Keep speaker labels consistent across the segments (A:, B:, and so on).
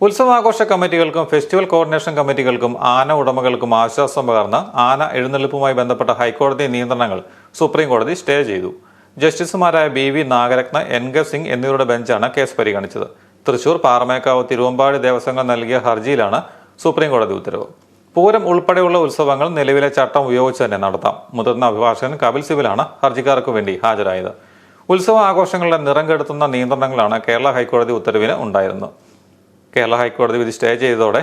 A: ഉത്സവാഘോഷ കമ്മിറ്റികൾക്കും festival coordination കമ്മിറ്റികൾക്കും ആന ഉടമകൾക്കും ആശ്വാസം പകർന്ന് ആന എഴുന്നള്ളിപ്പുമായി ബന്ധപ്പെട്ട ഹൈക്കോടതി നിയന്ത്രണങ്ങൾ സുപ്രീം കോടതി സ്റ്റേ ചെയ്തു. ജസ്റ്റിസുമാരായ BV നാഗരത്ന, NK സിംഗ് എന്നിവരുടെ ബെഞ്ചാണ് കേസ് പരിഗണിച്ചത്. തൃശൂർ, പാറമേക്കാവ്, തിരുവമ്പാടി ദേവസ്വങ്ങൾ നൽകിയ ഹർജിയിലാണ് സുപ്രീം കോടതി ഉത്തരവ്. പൂരം ഉൾപ്പെടെയുള്ള ഉത്സവങ്ങൾ നിലവിലെ ചട്ടം ഉപയോഗിച്ച് തന്നെ നടത്താം. മുതിർന്ന അഭിഭാഷകൻ കപിൽ സിബലാണ് ഹർജിക്കാർക്ക് വേണ്ടി ഹാജരായത്. ഉത്സവ ആഘോഷങ്ങളുടെ നിറം കെടുത്തുന്ന നിയന്ത്രണങ്ങളാണ് കേരള ഹൈക്കോടതി ഉത്തരവിന് ഉണ്ടായിരുന്നത്. കേരള ഹൈക്കോടതി വിധി സ്റ്റേ ചെയ്തതോടെ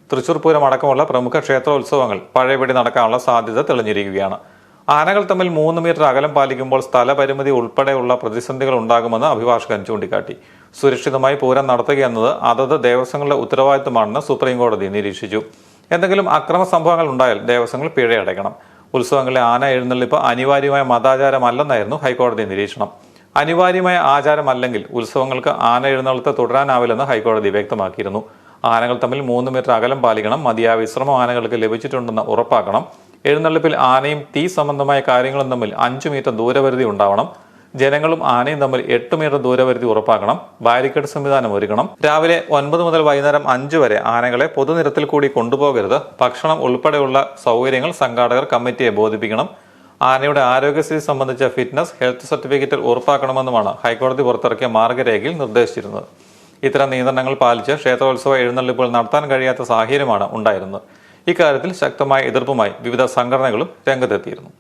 A: തൃശൂർ പൂരം അടക്കമുള്ള പ്രമുഖ ക്ഷേത്രോത്സവങ്ങൾ പഴയപടി നടക്കാനുള്ള സാധ്യത തെളിഞ്ഞിരിക്കുകയാണ്. ആനകൾ തമ്മിൽ 3 മീറ്റർ അകലം പാലിക്കുമ്പോൾ സ്ഥലപരിമിതി ഉൾപ്പെടെയുള്ള പ്രതിസന്ധികൾ ഉണ്ടാകുമെന്ന് അഭിഭാഷകൻ ചൂണ്ടിക്കാട്ടി. സുരക്ഷിതമായി പൂരം നടത്തുകയെന്നത് അതത് ദേവസ്വങ്ങളുടെ ഉത്തരവാദിത്തമാണെന്ന് സുപ്രീം കോടതി നിരീക്ഷിച്ചു. എന്തെങ്കിലും അക്രമ സംഭവങ്ങൾ ഉണ്ടായാൽ ദേവസ്വങ്ങൾ പിഴയടയ്ക്കണം. ഉത്സവങ്ങളിലെ ആന എഴുന്നള്ളിപ്പ് അനിവാര്യമായ മതാചാരമല്ലെന്നായിരുന്നു ഹൈക്കോടതി നിരീക്ഷണം. അനിവാര്യമായ ആചാരമല്ലെങ്കിൽ ഉത്സവങ്ങൾക്ക് ആന എഴുന്നള്ളത്ത് തുടരാനാവില്ലെന്ന് ഹൈക്കോടതി വ്യക്തമാക്കിയിരുന്നു. ആനകൾ തമ്മിൽ 3 മീറ്റർ അകലം പാലിക്കണം. മതിയായ വിശ്രമം ആനകൾക്ക് ലഭിച്ചിട്ടുണ്ടെന്ന് ഉറപ്പാക്കണം. എഴുന്നള്ളിപ്പിൽ ആനയും തീ സംബന്ധമായ കാര്യങ്ങളും തമ്മിൽ 5 മീറ്റർ ദൂരപരിധി ഉണ്ടാവണം. ജനങ്ങളും ആനയും തമ്മിൽ 8 മീറ്റർ ദൂരപരിധി ഉറപ്പാക്കണം. ബാരിക്കേഡ് സംവിധാനം ഒരുക്കണം. രാവിലെ 9 മുതൽ വൈകുന്നേരം 5 വരെ ആനകളെ പൊതുനിരത്തിൽ കൂടി കൊണ്ടുപോകരുത്. ഭക്ഷണം ഉൾപ്പെടെയുള്ള സൗകര്യങ്ങൾ സംഘാടകർ കമ്മിറ്റിയെ ബോധിപ്പിക്കണം. ആനയുടെ ആരോഗ്യസ്ഥിതി സംബന്ധിച്ച ഫിറ്റ്നസ്, ഹെൽത്ത് സർട്ടിഫിക്കറ്റ് ഉറപ്പാക്കണമെന്നുമാണ് ഹൈക്കോടതി പുറത്തിറക്കിയ മാർഗരേഖയിൽ നിർദ്ദേശിച്ചിരുന്നത്. ഇത്തരം നിയന്ത്രണങ്ങൾ പാലിച്ച് ക്ഷേത്രോത്സവ എഴുന്നള്ളിപ്പുകൾ നടത്താൻ കഴിയാത്ത സാഹചര്യമാണ് ഉണ്ടായിരുന്നത്. ഇക്കാര്യത്തിൽ ശക്തമായ എതിർപ്പുമായി വിവിധ സംഘടനകളും രംഗത്തെത്തിയിരുന്നു.